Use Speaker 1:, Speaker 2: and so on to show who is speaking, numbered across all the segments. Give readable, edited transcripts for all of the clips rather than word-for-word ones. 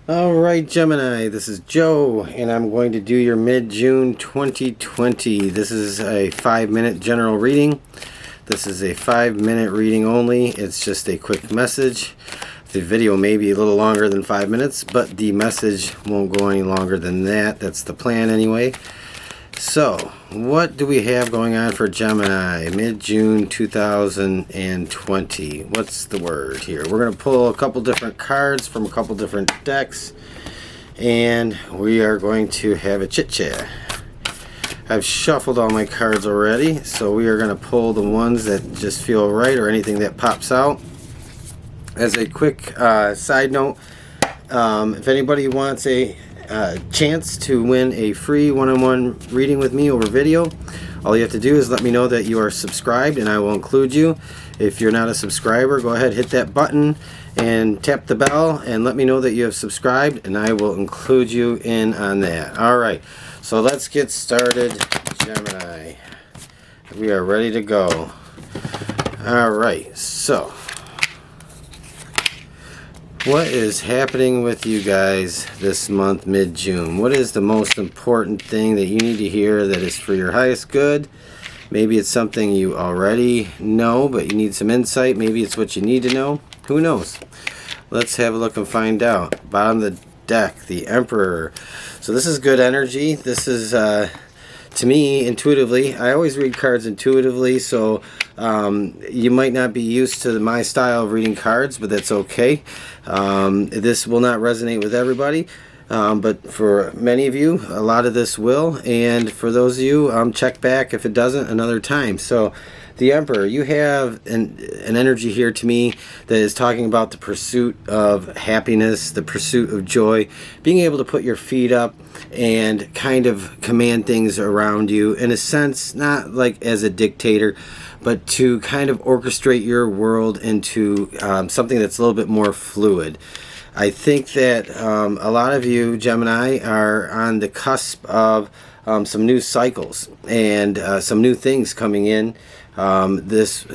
Speaker 1: Alright Gemini, this is Joe and I'm going to do your mid-June 2020. This is a 5-minute general reading. This is a 5-minute reading only. It's just a quick message. The video may be a little longer than 5 minutes, but the message won't go any longer than that. That's the plan anyway. So, what do we have going on for Gemini mid-June 2020? What's the word here? We're going to pull a couple different cards from a couple different decks, and we are going to have a chit-chat. I've shuffled all my cards already, so we are going to pull the ones that just feel right or anything that pops out. As a quick side note, if anybody wants a chance to win a free one-on-one reading with me over video, all you have to do is let me know that you are subscribed and I will include you. If you're not a subscriber, go ahead, hit that button and tap the bell and let me know that you have subscribed and I will include you in on that. Alright, so let's get started, Gemini. We are ready to go. Alright, so what is happening with you guys this month, mid-June? What is the most important thing that you need to hear that is for your highest good? Maybe it's something you already know, but you need some insight. Maybe it's what you need to know. Who knows? Let's have a look and find out. Bottom of the deck, the Emperor. So this is good energy. This is, to me, intuitively. I always read cards intuitively, so you might not be used to my style of reading cards, but that's okay. This will not resonate with everybody, but for many of you, a lot of this will, and for those of you, check back if it doesn't another time. So the Emperor, you have an energy here to me that is talking about the pursuit of happiness, the pursuit of joy, being able to put your feet up and kind of command things around you in a sense, not like as a dictator, but to kind of orchestrate your world into something that's a little bit more fluid. I think that a lot of you, Gemini, are on the cusp of some new cycles and some new things coming in this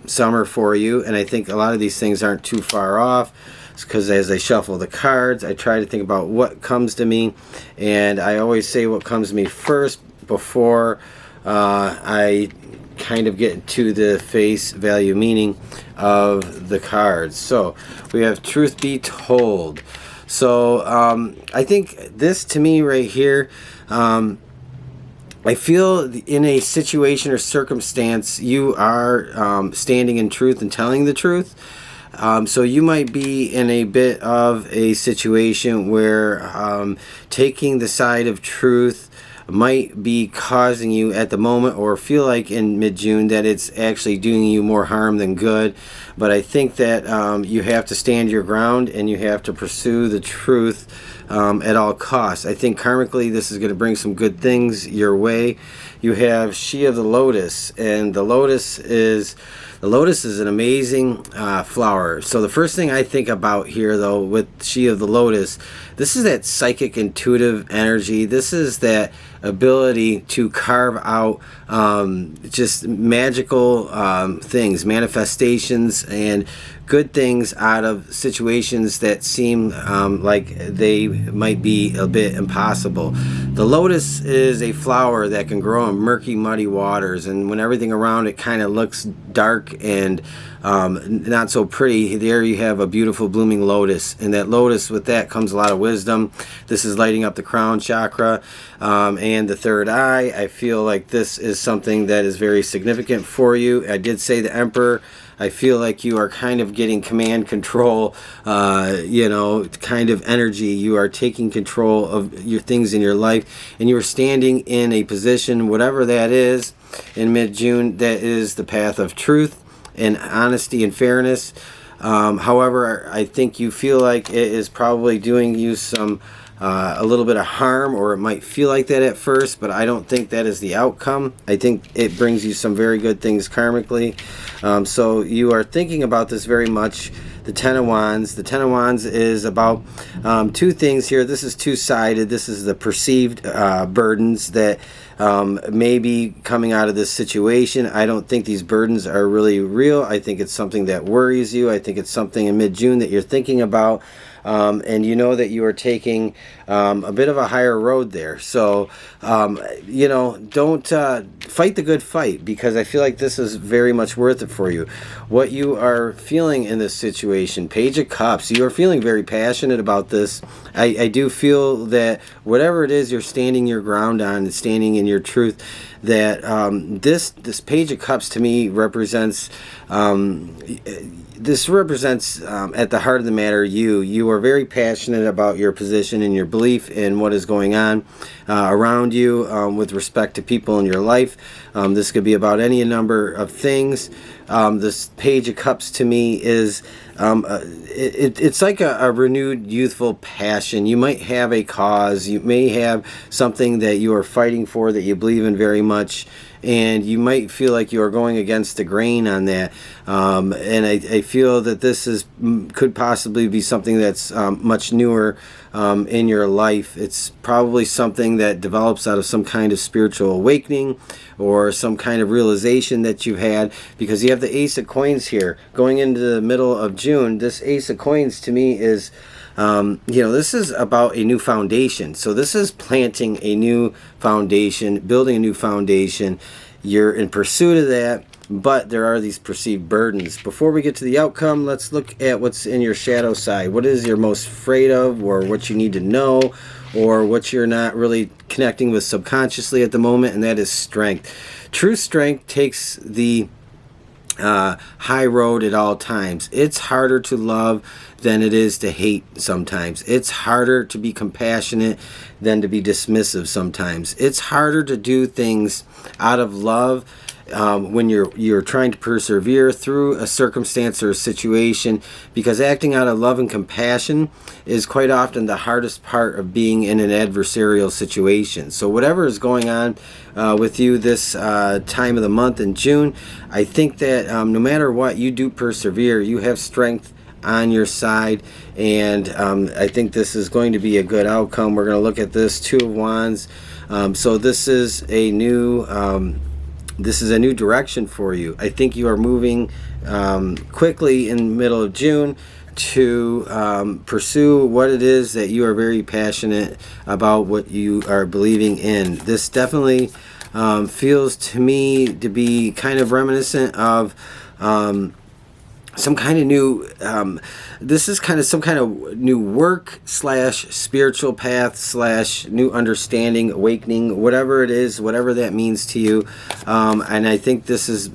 Speaker 1: summer for you, and I think a lot of these things aren't too far off, because as I shuffle the cards, I try to think about what comes to me, and I always say what comes to me first before I kind of get to the face value meaning of the cards. So we have Truth Be Told. So I think this to me right here, I feel in a situation or circumstance you are standing in truth and telling the truth. So you might be in a bit of a situation where taking the side of truth might be causing you at the moment, or feel like in mid-June that it's actually doing you more harm than good. But I think that you have to stand your ground and you have to pursue the truth at all costs. I think karmically this is going to bring some good things your way. You have She of the Lotus, and the lotus is an amazing flower. So the first thing I think about here, though, with She of the Lotus, this is that psychic intuitive energy. This is that ability to carve out just magical things, manifestations, and good things out of situations that seem like they might be a bit impossible. The lotus is a flower that can grow in murky, muddy waters, and when everything around it kind of looks dark and not so pretty, there you have a beautiful blooming lotus, and that lotus, with that comes a lot of wisdom. This is lighting up the crown chakra and the third eye. I feel like this is something that is very significant for you. I did say the Emperor. I feel like you are kind of getting command control, kind of energy. You are taking control of your things in your life, and you are standing in a position, whatever that is, in mid-June, that is the path of truth and honesty and fairness. However, I think you feel like it is probably doing you some a little bit of harm, or it might feel like that at first, but I don't think that is the outcome. I think it brings you some very good things karmically. So you are thinking about this very much. The Ten of Wands. The Ten of Wands is about two things here. This is two-sided. This is the perceived burdens that maybe coming out of this situation. I don't think these burdens are really real. I think it's something that worries you. I think it's something in mid-June that you're thinking about. And you know that you are taking a bit of a higher road there. So, don't fight the good fight, because I feel like this is very much worth it for you. What you are feeling in this situation, Page of Cups, you are feeling very passionate about this. I do feel that whatever it is you're standing your ground on, standing in your truth, that this Page of Cups to me represents at the heart of the matter you are very passionate about your position and your belief in what is going on around you with respect to people in your life. This could be about any number of things. This Page of Cups to me is it's like a renewed youthful passion. You might have a cause, you may have something that you are fighting for that you believe in very much, and you might feel like you are going against the grain on that. And I feel that this could possibly be something that's much newer in your life. It's probably something that develops out of some kind of spiritual awakening or some kind of realization that you've had, because you have the Ace of Coins here going into the middle of June. This Ace of Coins to me is this is about a new foundation. So this is planting a new foundation, building a new foundation. You're in pursuit of that, but there are these perceived burdens. Before we get to the outcome, let's look at what's in your shadow side. What is you're most afraid of, or what you need to know, or what you're not really connecting with subconsciously at the moment, and that is strength. True strength takes the high road at all times. It's harder to love than it is to hate sometimes. It's harder to be compassionate than to be dismissive sometimes. It's harder to do things out of love when you're trying to persevere through a circumstance or a situation, because acting out of love and compassion is quite often the hardest part of being in an adversarial situation. So whatever is going on with you this time of the month in June, I think that no matter what, you do persevere. You have strength on your side, and I think this is going to be a good outcome. We're going to look at this Two of Wands. So this is a new direction for you. I think you are moving quickly in the middle of June to pursue what it is that you are very passionate about, what you are believing in. This definitely feels to me to be kind of reminiscent of some kind of new this is kind of some kind of new work / spiritual path / new understanding, awakening, whatever it is, whatever that means to you. And I think this is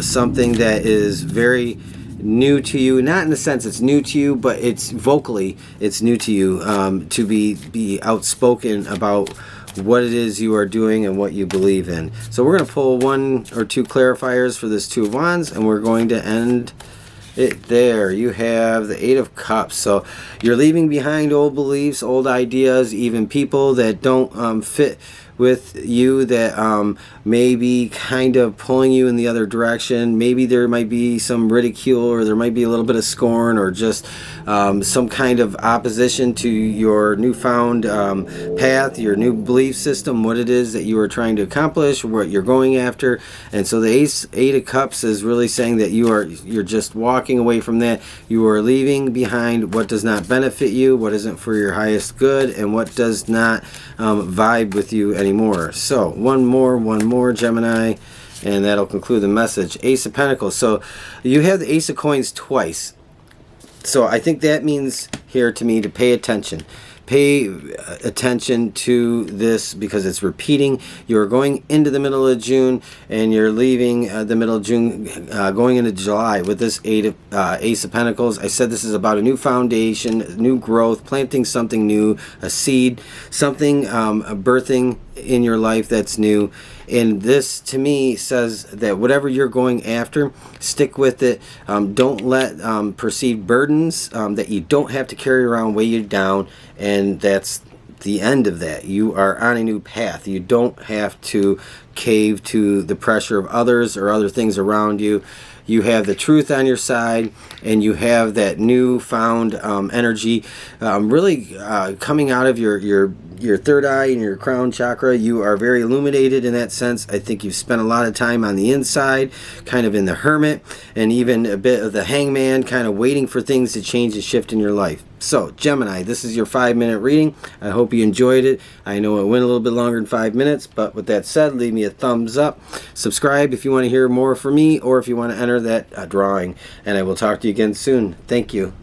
Speaker 1: something that is very new to you, not in the sense it's new to you, but it's vocally it's new to you, to be outspoken about what it is you are doing and what you believe in. So we're going to pull 1 or 2 clarifiers for this Two of Wands, and we're going to end it there. You have the Eight of Cups. So you're leaving behind old beliefs, old ideas, even people that don't fit with you, that may be kind of pulling you in the other direction. Maybe there might be some ridicule, or there might be a little bit of scorn, or just some kind of opposition to your newfound path, your new belief system, what it is that you are trying to accomplish, what you're going after. And so the Eight of Cups is really saying that you're just walking away from that. You are leaving behind what does not benefit you, what isn't for your highest good, and what does not vibe with you anymore. So one more Gemini, and that'll conclude the message. Ace of Pentacles. So you have the Ace of Coins twice. So I think that means here to me to pay attention. Pay attention to this, because it's repeating. You're going into the middle of June, and you're leaving the middle of June, going into July with this Ace of Pentacles. I said this is about a new foundation, new growth, planting something new, a seed, something birthing in your life that's new. And this to me says that whatever you're going after, stick with it. Don't let perceived burdens that you don't have to carry around weigh you down. And that's the end of that. You are on a new path. You don't have to cave to the pressure of others or other things around you. You have the truth on your side, and you have that newfound energy really coming out of your your third eye and your crown chakra. You are very illuminated in that sense. I think you've spent a lot of time on the inside, kind of in the hermit, and even a bit of the hangman, kind of waiting for things to change and shift in your life. So, Gemini, this is your 5-minute reading. I hope you enjoyed it. I know it went a little bit longer than 5 minutes, but with that said, leave me a thumbs up. Subscribe if you want to hear more from me, or if you want to enter that drawing. And I will talk to you again soon. Thank you.